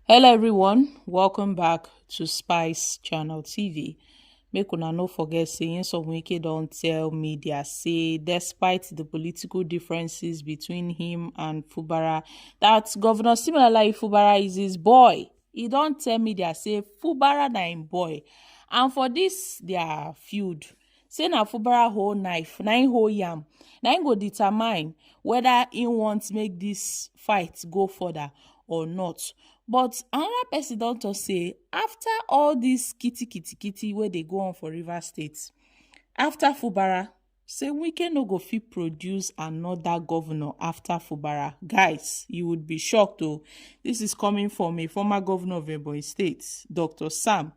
Hello everyone, welcome back to Spice Channel TV. Make una no forget say Nyesom Wike don tell media say despite the political differences between him and Fubara, that Governor Siminalayi Fubara is his boy. He don tell media say Fubara na him boy. And for this their feud, say na Fubara hold knife, na him hold yam, na him go determine whether he want make this fight go further or not. But another person don talk say after all this kitty wey dey go on for Rivers State, after Fubara, say Wike no go fit produce another governor after Fubara. Guys, you would be shocked though. This is coming from a former governor of Ebonyi State, Dr. Sam,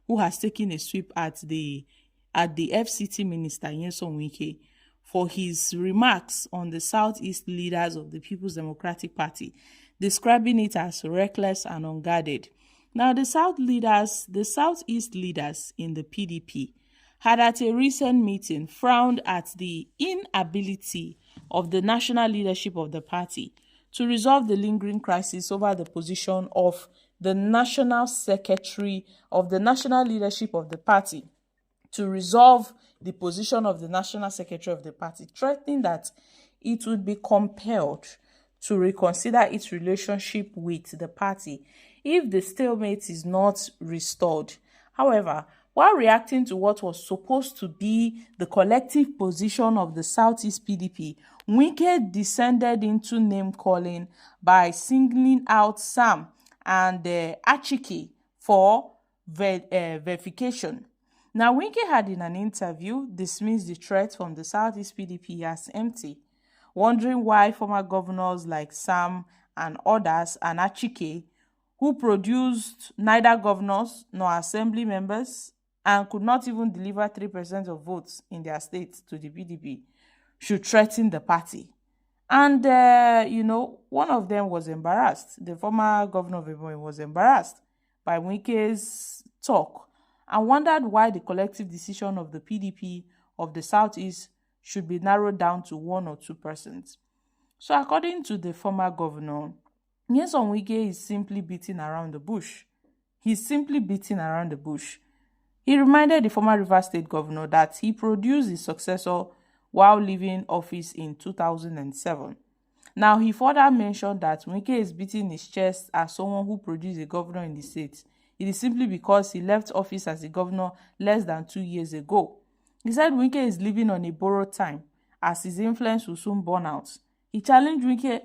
who has taken a sweep at the FCT minister Nyesom Wike for his remarks on the Southeast leaders of the People's Democratic Party, describing it as reckless and unguarded. Now, the Southeast leaders in the PDP had at a recent meeting frowned at the inability of the national leadership of the party to resolve the lingering crisis over the position of the national secretary of the national leadership of the party, to resolve the position of the national secretary of the party, threatening that it would be compelled to reconsider its relationship with the party if the stalemate is not restored. However, while reacting to what was supposed to be the collective position of the Southeast PDP, Wike descended into name-calling by singling out Sam and Achike for verification. Now, Wike had in an interview dismissed the threat from the Southeast PDP as empty, wondering why former governors like Sam and others and Achike, who produced neither governors nor assembly members and could not even deliver 3% of votes in their state to the PDP, should threaten the party. And, one of them was embarrassed. The former governor of Ebonyi was embarrassed by Wike's talk and wondered why the collective decision of the PDP of the Southeast should be narrowed down to 1 or 2%. So according to the former governor, Nyesom Wike is simply beating around the bush. He's simply beating around the bush. He reminded the former Rivers State governor that he produced his successor while leaving office in 2007. Now, he further mentioned that Wike is beating his chest as someone who produced a governor in the state. It is simply because he left office as a governor less than 2 years ago. He said Wike is living on a borrowed time as his influence will soon burn out. He challenged Wike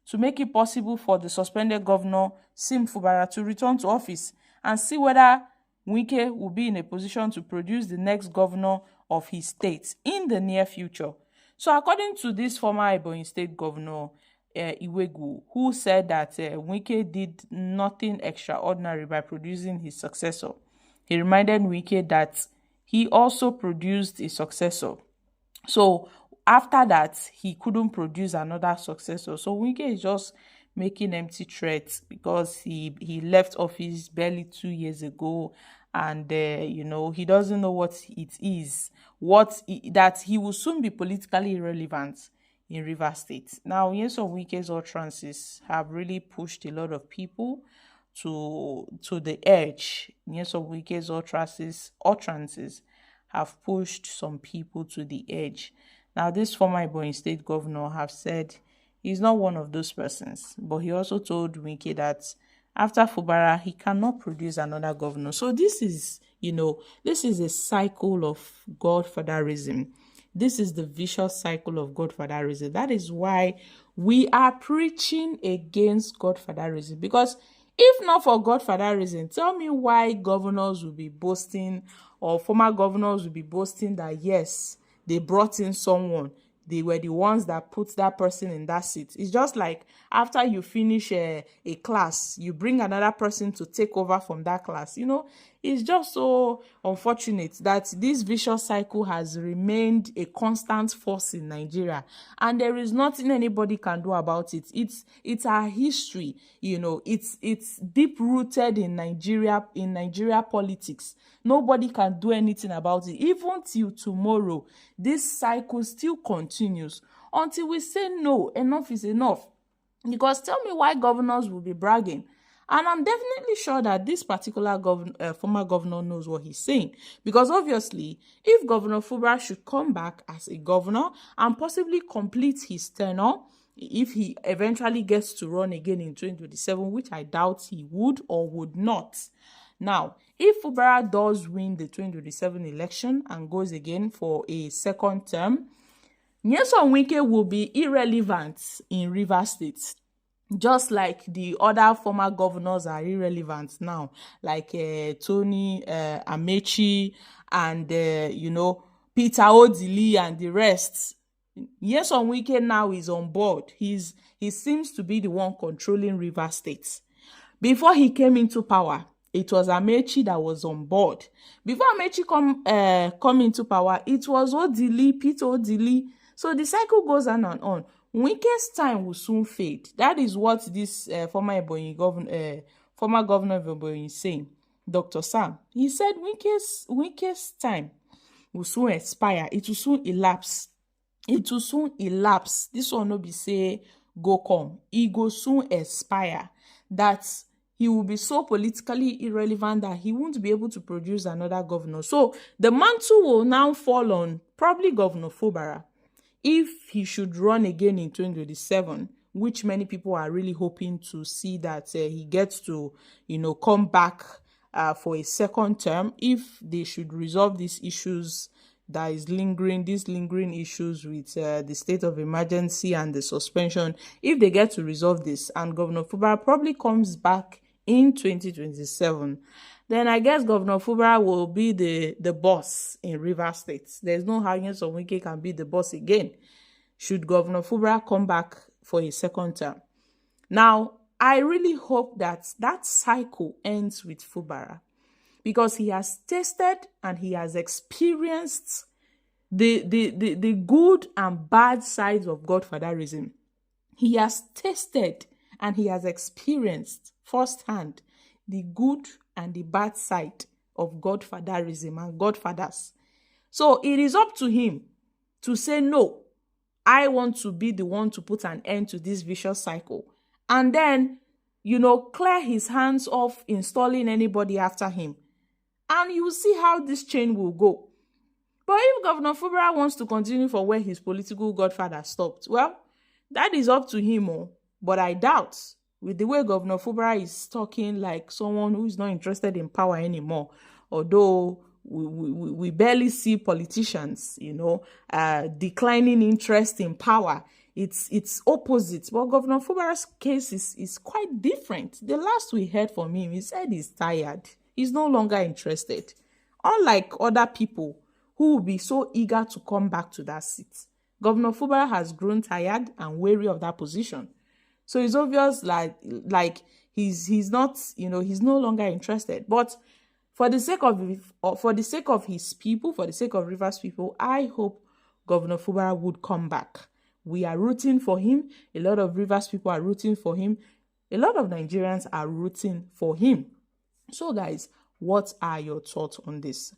to make it possible for the suspended governor, Sim Fubara, to return to office and see whether Wike will be in a position to produce the next governor of his state in the near future. So according to this former Ebonyi State governor, Iwegu, who said that Wike did nothing extraordinary by producing his successor, he reminded Wike that he also produced a successor. So after that, he couldn't produce another successor. So Wike is just making empty threats because he left office barely 2 years ago, and he doesn't know what it is, that he will soon be politically irrelevant in Rivers State. Now, Nyesom Wike's utterances have really pushed a lot of people to the edge. Nyesom Wike's utterances have pushed some people to the edge. Now, this former Ebonyi State governor have said he's not one of those persons, but he also told Wike that after Fubara, he cannot produce another governor. So this is a cycle of godfatherism. This is the vicious cycle of godfatherism. That is why we are preaching against godfatherism. Because if not for godfatherism, tell me why governors will be boasting, or former governors will be boasting that, yes, they brought in someone. They were the ones that put that person in that seat. It's just like after you finish a class, you bring another person to take over from that class. It's just so unfortunate that this vicious cycle has remained a constant force in Nigeria, and there is nothing anybody can do about it. It's our history, it's deep rooted in Nigeria politics. Nobody can do anything about it. Even till tomorrow, this cycle still continues until we say no, enough is enough. Because tell me why governors will be bragging And I'm definitely sure that this particular former governor knows what he's saying. Because obviously, if Governor Fubara should come back as a governor and possibly complete his tenure, if he eventually gets to run again in 2027, which I doubt he would or would not. Now, if Fubara does win the 2027 election and goes again for a second term, Nyesom Wike will be irrelevant in Rivers State, just like the other former governors are irrelevant now, like Tony Amechi and Peter Odili and the rest. Nyesom Wike now is on board. He seems to be the one controlling Rivers State. Before he came into power, it was Amechi that was on board. Before Amechi come into power, it was Odili, Peter Odili. So the cycle goes on and on. Wike's time will soon fade. That is what this former governor of Ebonyi is saying, Dr. Sam. He said Wike's time will soon expire. It will soon elapse. It will soon elapse. This one no be say go come. It go soon expire. That he will be so politically irrelevant that he won't be able to produce another governor. So the mantle will now fall on probably Governor Fubara if he should run again in 2027, which many people are really hoping to see that he gets to, come back for a second term. If they should resolve these issues these lingering issues with the state of emergency and the suspension, if they get to resolve this and Governor Fubara probably comes back in 2027, then I guess Governor Fubara will be the boss in Rivers State. There's no how Nyesom Wike can be the boss again should Governor Fubara come back for a second term. Now, I really hope that cycle ends with Fubara, because he has tasted and he has experienced the good and bad sides of godfatherism. He has tasted and he has experienced firsthand the good and the bad side of godfatherism and godfathers. So it is up to him to say, no, I want to be the one to put an end to this vicious cycle. And then, clear his hands off installing anybody after him. And you will see how this chain will go. But if Governor Fubara wants to continue for where his political godfather stopped, well, that is up to him. But I doubt, with the way Governor Fubara is talking like someone who is not interested in power anymore, although we barely see politicians, declining interest in power. It's opposite. But Governor Fubara's case is quite different. The last we heard from him, he said he's tired. He's no longer interested. Unlike other people who will be so eager to come back to that seat, Governor Fubara has grown tired and weary of that position. So it's obvious like he's not, he's no longer interested. But for the sake of his people, for the sake of Rivers people, I hope Governor Fubara would come back. We are rooting for him. A lot of Rivers people are rooting for him. A lot of Nigerians are rooting for him. So guys, what are your thoughts on this?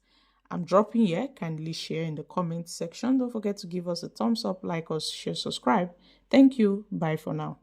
I'm dropping here. Kindly share in the comment section. Don't forget to give us a thumbs up, like us, share, subscribe. Thank you. Bye for now.